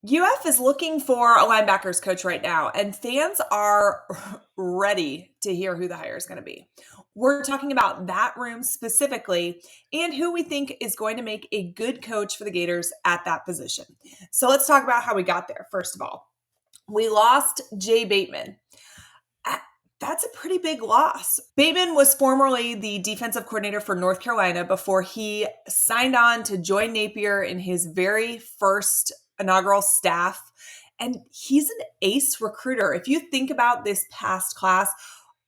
UF is looking for a linebackers coach right now, and fans are ready to hear who the hire is going to be. We're talking about that room specifically and who we think is going to make a good coach for the Gators at that position. So let's talk about how we got there. First of all, we lost Jay Bateman. That's a pretty big loss. Bateman was formerly the defensive coordinator for North Carolina before he signed on to join Napier in his very first inaugural staff. And he's an ace recruiter. If you think about this past class,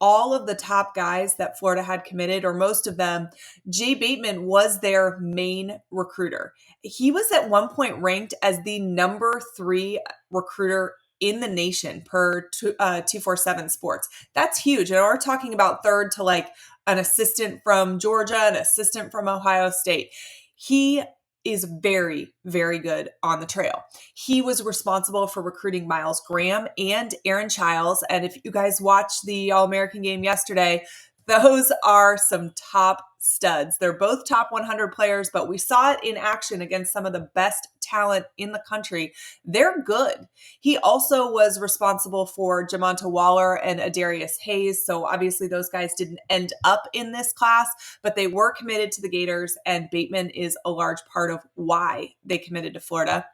all of the top guys that Florida had committed, or most of them, Jay Bateman was their main recruiter. He was at one point ranked as the number 3 recruiter in the nation per 247 Sports. That's huge. And we're talking about third to like an assistant from Georgia, an assistant from Ohio State. He is very, very good on the trail. He was responsible for recruiting Miles Graham and Aaron Childs. And if you guys watched the All-American game yesterday, those are some top studs. They're both top 100 players, but we saw it in action against some of the best talent in the country. They're good. He also was responsible for Jamonta Waller and Adarius Hayes. So obviously those guys didn't end up in this class, but they were committed to the Gators, and Bateman is a large part of why they committed to Florida.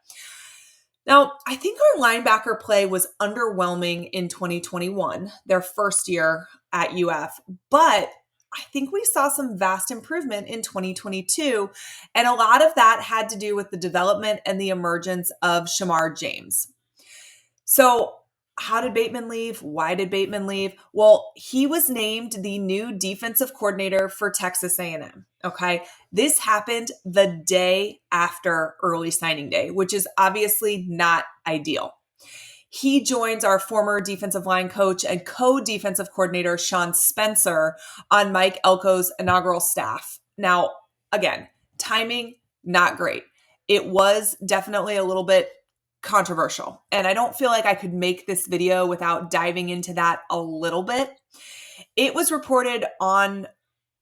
Now, I think our linebacker play was underwhelming in 2021, their first year at UF, but I think we saw some vast improvement in 2022, and a lot of that had to do with the development and the emergence of Shamar James. So how did Bateman leave? Why did Bateman leave? Well, he was named the new defensive coordinator for Texas A&M. Okay. This happened the day after early signing day, which is obviously not ideal. He joins our former defensive line coach and co-defensive coordinator, Sean Spencer, on Mike Elko's inaugural staff. Now, again, timing, not great. It was definitely a little bit controversial, and I don't feel like I could make this video without diving into that a little bit. It was reported on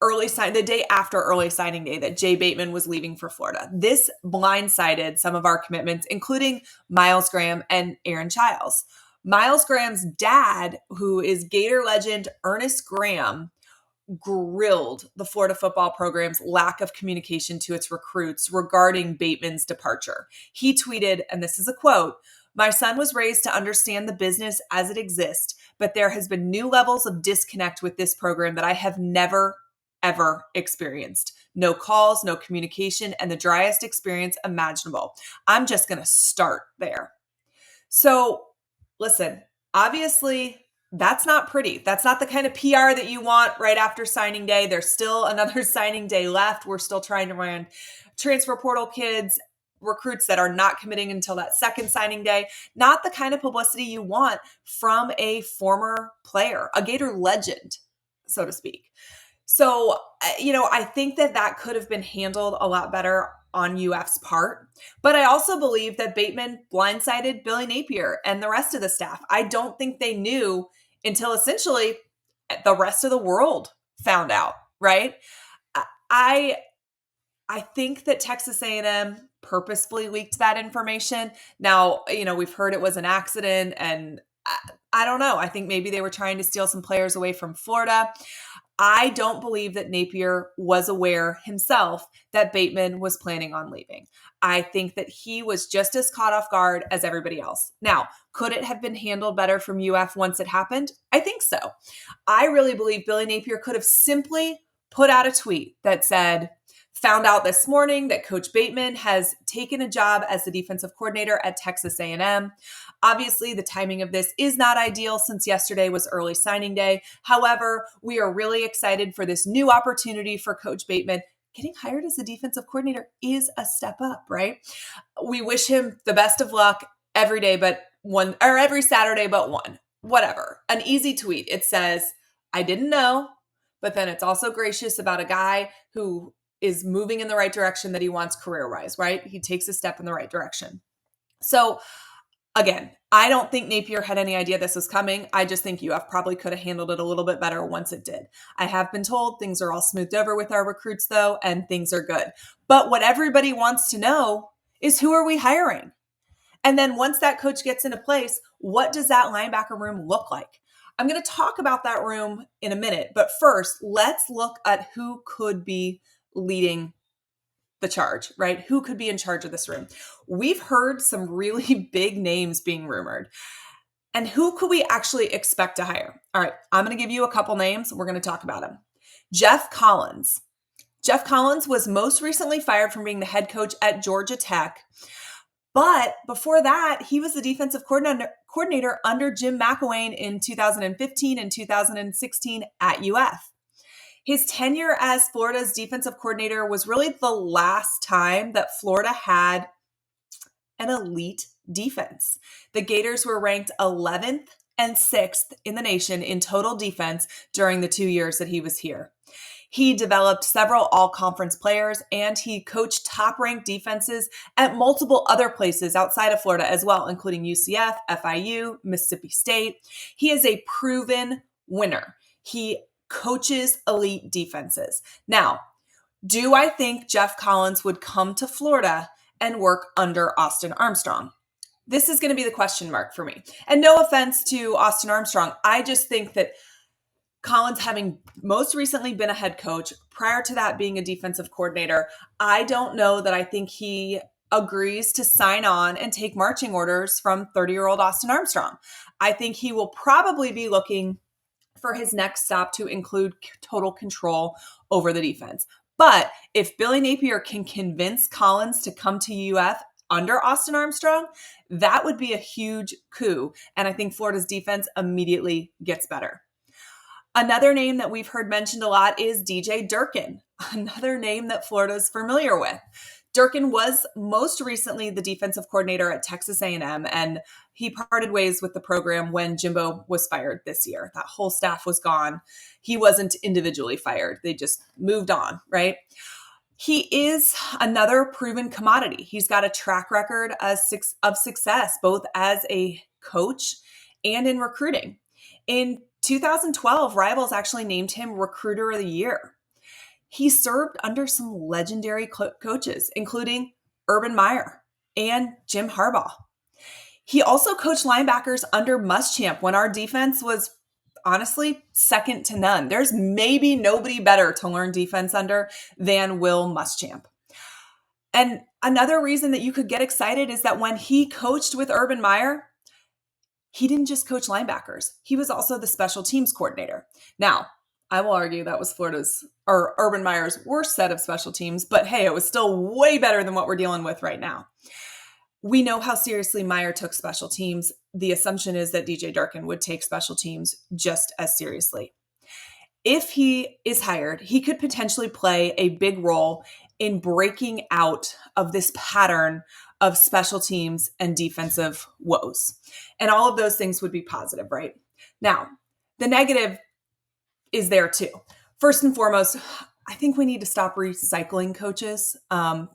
the day after early signing day that Jay Bateman was leaving for Florida. This blindsided some of our commitments, including Miles Graham and Aaron Childs. Miles Graham's dad, who is Gator legend Ernest Graham, grilled the Florida football program's lack of communication to its recruits regarding Bateman's departure. He tweeted, and this is a quote, "My son was raised to understand the business as it exists, but there has been new levels of disconnect with this program that I have never, ever experienced. No calls, no communication, and the driest experience imaginable. I'm just going to start there." So listen, obviously, that's not pretty. That's not the kind of PR that you want right after signing day. There's still another signing day left. We're still trying to run transfer portal kids, recruits that are not committing until that second signing day. Not the kind of publicity you want from a former player, a Gator legend, so to speak. So, I think that could have been handled a lot better on UF's part. But I also believe that Bateman blindsided Billy Napier and the rest of the staff. I don't think they knew until essentially the rest of the world found out, right? I think that Texas A&M purposefully leaked that information. Now, we've heard it was an accident, and I don't know. I think maybe they were trying to steal some players away from Florida. I don't believe that Napier was aware himself that Bateman was planning on leaving. I think that he was just as caught off guard as everybody else. Now, could it have been handled better from UF once it happened? I think so. I really believe Billy Napier could have simply put out a tweet that said, "Found out this morning that Coach Bateman has taken a job as the defensive coordinator at Texas A&M. Obviously, the timing of this is not ideal since yesterday was early signing day. However, we are really excited for this new opportunity for Coach Bateman. Getting hired as a defensive coordinator is a step up, right? We wish him the best of luck every day but one, or every Saturday but one, whatever." An easy tweet. It says, "I didn't know," but then it's also gracious about a guy who is moving in the right direction that he wants career-wise, right? He takes a step in the right direction. So again, I don't think Napier had any idea this was coming. I just think UF probably could have handled it a little bit better once it did. I have been told things are all smoothed over with our recruits though, and things are good. But what everybody wants to know is, who are we hiring? And then once that coach gets into place, what does that linebacker room look like? I'm going to talk about that room in a minute, but first, let's look at who could be leading the charge, right? Who could be in charge of this room? We've heard some really big names being rumored. And who could we actually expect to hire? All right, I'm going to give you a couple names. We're going to talk about them. Jeff Collins. Jeff Collins was most recently fired from being the head coach at Georgia Tech. But before that, he was the defensive coordinator under Jim McElwain in 2015 and 2016 at UF. His tenure as Florida's defensive coordinator was really the last time that Florida had an elite defense. The Gators were ranked 11th and 6th in the nation in total defense during the 2 years that he was here. He developed several all-conference players, and he coached top-ranked defenses at multiple other places outside of Florida as well, including UCF, FIU, Mississippi State. He is a proven winner. He coaches elite defenses. Now, do I think Jeff Collins would come to Florida and work under Austin Armstrong? This is going to be the question mark for me. And no offense to Austin Armstrong, I just think that Collins, having most recently been a head coach, prior to that being a defensive coordinator, I don't know that I think he agrees to sign on and take marching orders from 30-year-old Austin Armstrong. I think he will probably be looking for his next stop to include total control over the defense. But if Billy Napier can convince Collins to come to UF under Austin Armstrong, that would be a huge coup. And I think Florida's defense immediately gets better. Another name that we've heard mentioned a lot is DJ Durkin, another name that Florida's familiar with. Durkin was most recently the defensive coordinator at Texas A&M, and he parted ways with the program when Jimbo was fired this year. That whole staff was gone. He wasn't individually fired. They just moved on, right? He is another proven commodity. He's got a track record of success, both as a coach and in recruiting. In 2012, Rivals actually named him Recruiter of the Year. He served under some legendary coaches, including Urban Meyer and Jim Harbaugh. He also coached linebackers under Muschamp when our defense was honestly second to none. There's maybe nobody better to learn defense under than Will Muschamp. And another reason that you could get excited is that when he coached with Urban Meyer, he didn't just coach linebackers. He was also the special teams coordinator. Now, I will argue that was Urban Meyer's worst set of special teams, but hey, it was still way better than what we're dealing with right now. We know how seriously Meyer took special teams. The assumption is that DJ Durkin would take special teams just as seriously. If he is hired, he could potentially play a big role in breaking out of this pattern of special teams and defensive woes. And all of those things would be positive, right? Now, the negative is there too. First and foremost, I think we need to stop recycling coaches.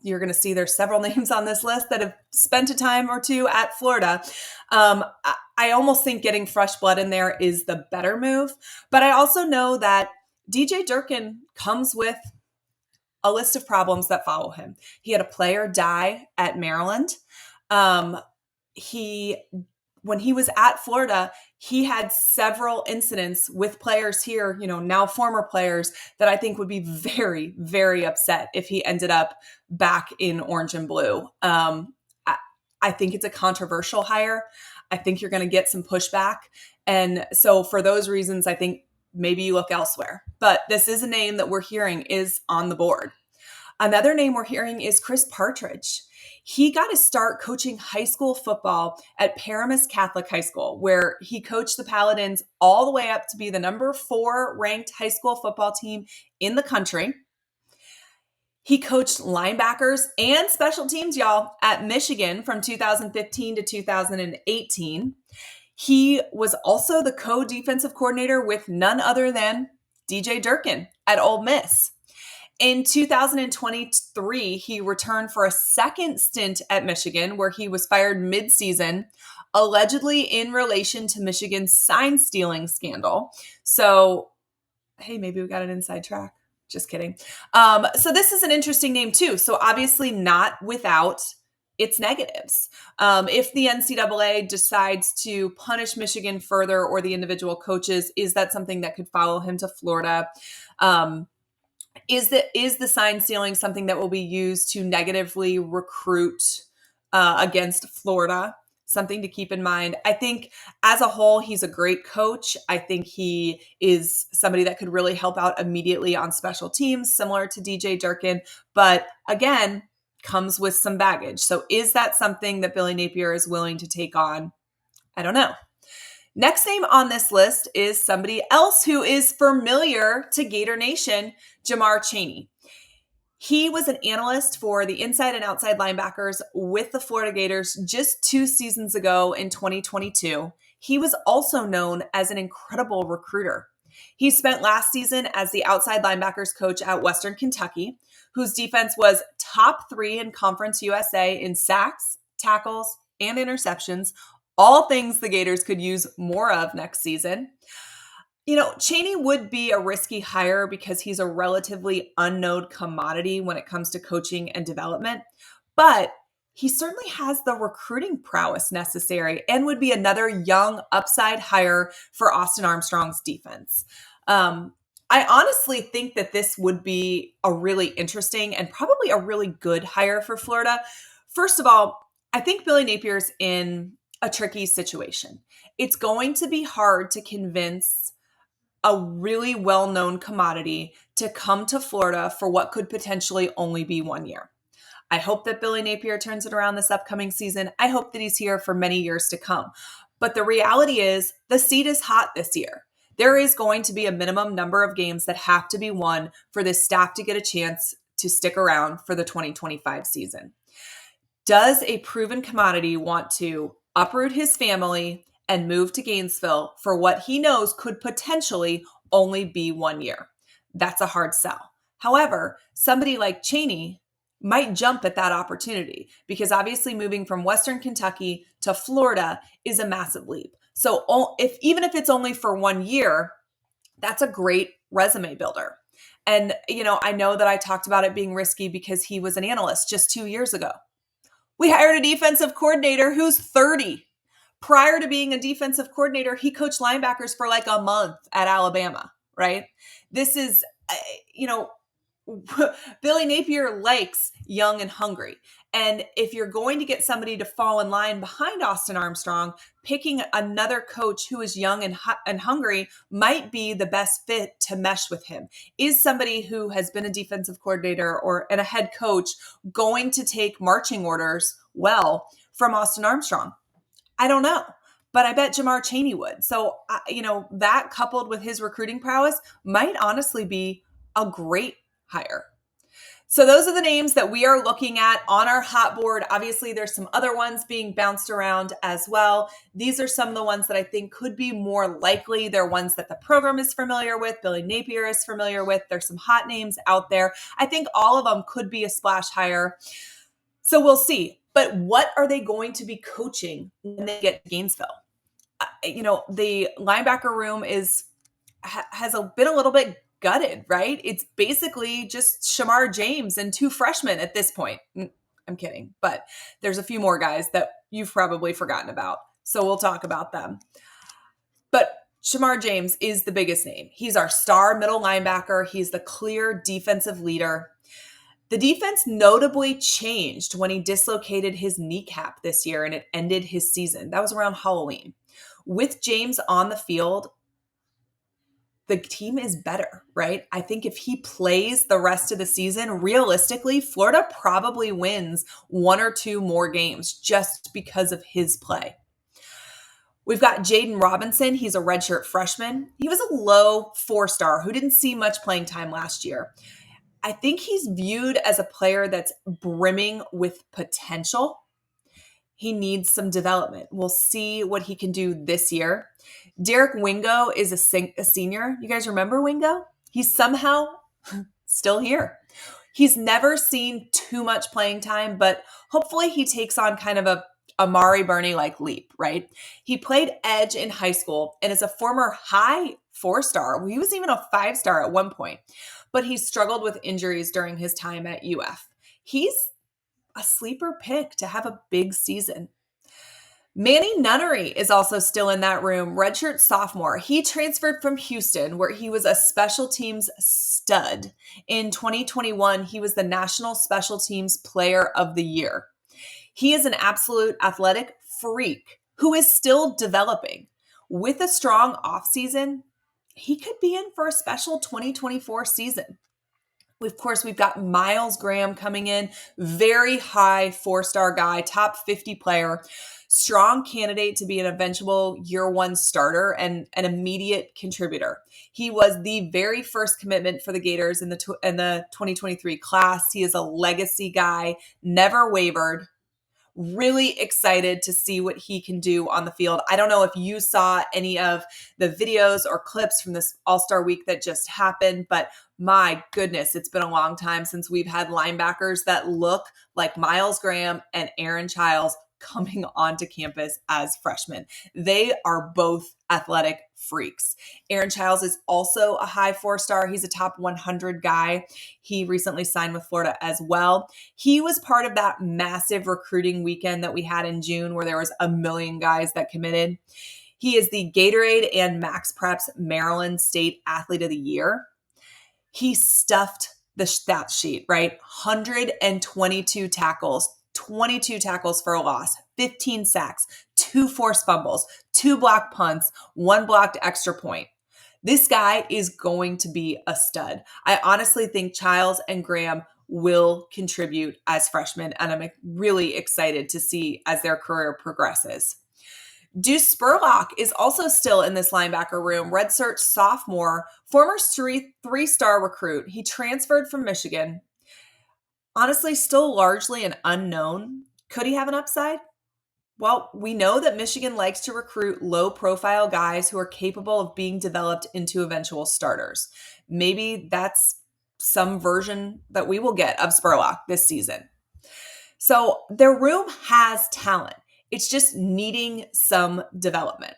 You're going to see there's several names on this list that have spent a time or two at Florida. I almost think getting fresh blood in there is the better move. But I also know that DJ Durkin comes with a list of problems that follow him. He had a player die at Maryland. When he was at Florida, he had several incidents with players here, now former players, that I think would be very, very upset if he ended up back in orange and blue. I think it's a controversial hire. I think you're going to get some pushback. And so for those reasons, I think maybe you look elsewhere. But this is a name that we're hearing is on the board. Another name we're hearing is Chris Partridge. He got to start coaching high school football at Paramus Catholic High School, where he coached the Paladins all the way up to be the number 4 ranked high school football team in the country. He coached linebackers and special teams, y'all, at Michigan from 2015 to 2018. He was also the co-defensive coordinator with none other than DJ Durkin at Ole Miss. In 2023, he returned for a second stint at Michigan, where he was fired mid-season, allegedly in relation to Michigan's sign stealing scandal. So, hey, maybe we got an inside track. Just kidding. So this is an interesting name too. So obviously not without it's negatives. If the NCAA decides to punish Michigan further or the individual coaches, is that something that could follow him to Florida? Is the sign stealing something that will be used to negatively recruit against Florida? Something to keep in mind. I think as a whole, he's a great coach. I think he is somebody that could really help out immediately on special teams, similar to DJ Durkin. But again, comes with some baggage. So is that something that Billy Napier is willing to take on? I don't know. Next name on this list is somebody else who is familiar to Gator Nation, Jamar Chaney. He was an analyst for the inside and outside linebackers with the Florida Gators just 2 seasons ago in 2022. He was also known as an incredible recruiter. He spent last season as the outside linebackers coach at Western Kentucky, whose defense was top 3 in Conference USA in sacks, tackles, and interceptions, all things the Gators could use more of next season. Chaney would be a risky hire because he's a relatively unknown commodity when it comes to coaching and development, but he certainly has the recruiting prowess necessary and would be another young upside hire for Austin Armstrong's defense. I honestly think that this would be a really interesting and probably a really good hire for Florida. First of all, I think Billy Napier's in a tricky situation. It's going to be hard to convince a really well-known commodity to come to Florida for what could potentially only be 1 year. I hope that Billy Napier turns it around this upcoming season. I hope that he's here for many years to come. But the reality is the seat is hot this year. There is going to be a minimum number of games that have to be won for this staff to get a chance to stick around for the 2025 season. Does a proven commodity want to uproot his family and move to Gainesville for what he knows could potentially only be 1 year? That's a hard sell. However, somebody like Chaney might jump at that opportunity because obviously moving from Western Kentucky to Florida is a massive leap. So even if it's only for 1 year, that's a great resume builder. And, I know that I talked about it being risky because he was an analyst just 2 years ago. We hired a defensive coordinator who's 30. Prior to being a defensive coordinator, he coached linebackers for like a month at Alabama, right? This is, Billy Napier likes young and hungry. And if you're going to get somebody to fall in line behind Austin Armstrong, picking another coach who is young and hungry might be the best fit to mesh with him. Is somebody who has been a defensive coordinator and a head coach going to take marching orders well from Austin Armstrong? I don't know, but I bet Jamar Chaney would. So, that coupled with his recruiting prowess might honestly be a great hire. So those are the names that we are looking at on our hot board. Obviously, there's some other ones being bounced around as well. These are some of the ones that I think could be more likely. They're ones that the program is familiar with, Billy Napier is familiar with. There's some hot names out there. I think all of them could be a splash hire. So we'll see. But what are they going to be coaching when they get to Gainesville? The linebacker room has been a little bit gutted, right? It's basically just Shamar James and 2 freshmen at this point. I'm kidding, but there's a few more guys that you've probably forgotten about. So we'll talk about them. But Shamar James is the biggest name. He's our star middle linebacker. He's the clear defensive leader. The defense notably changed when he dislocated his kneecap this year and it ended his season. That was around Halloween. With James on the field, the team is better, right? I think if he plays the rest of the season, realistically, Florida probably wins 1 or 2 more games just because of his play. We've got Jaden Robinson. He's a redshirt freshman. He was a low 4-star who didn't see much playing time last year. I think he's viewed as a player that's brimming with potential. He needs some development. We'll see what he can do this year. Derek Wingo is a senior. You guys remember Wingo? He's somehow still here. He's never seen too much playing time, but hopefully he takes on kind of a Amari Burney-like leap, right? He played edge in high school and is a former high 4-star. He was even a 5-star at one point, but he struggled with injuries during his time at UF. He's a sleeper pick to have a big season. Manny Nunnery is also still in that room, redshirt sophomore. He transferred from Houston, where he was a special teams stud. In 2021, he was the National Special Teams Player of the Year. He is an absolute athletic freak who is still developing. With a strong offseason, he could be in for a special 2024 season. Of course, we've got Miles Graham coming in, very high 4-star guy, top 50 player, strong candidate to be an eventual year one starter and an immediate contributor. He was the very first commitment for the Gators in the 2023 class. He is a legacy guy, never wavered. Really excited to see what he can do on the field. I don't know if you saw any of the videos or clips from this All-Star week that just happened, but my goodness, it's been a long time since we've had linebackers that look like Miles Graham and Aaron Childs coming onto campus as freshmen. They are both athletic freaks. Aaron Childs is also a high 4-star. He's a top 100 guy. He recently signed with Florida as well. He was part of that massive recruiting weekend that we had in June where there was 1 million guys that committed. He is the Gatorade and Max Prep's Maryland State Athlete of the Year. He stuffed the stat sheet, right? 122 tackles, 22 tackles for a loss, 15 sacks, 2 forced fumbles, 2 blocked punts, 1 blocked extra point. This guy is going to be a stud. I honestly think Childs and Graham will contribute as freshmen, and I'm really excited to see as their career progresses. Deuce Spurlock is also still in this linebacker room, redshirt sophomore, former 3-star recruit. He transferred from Michigan. Honestly, still largely an unknown. Could he have an upside? Well, we know that Michigan likes to recruit low-profile guys who are capable of being developed into eventual starters. Maybe that's some version that we will get of Spurlock this season. So their room has talent. It's just needing some development.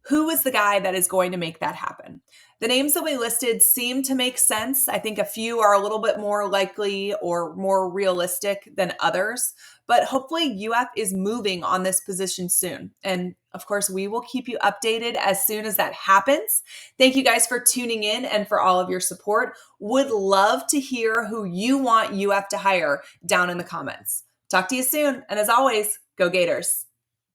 Who is the guy that is going to make that happen? The names that we listed seem to make sense. I think a few are a little bit more likely or more realistic than others, but hopefully UF is moving on this position soon. And of course, we will keep you updated as soon as that happens. Thank you guys for tuning in and for all of your support. Would love to hear who you want UF to hire down in the comments. Talk to you soon. And as always, go Gators.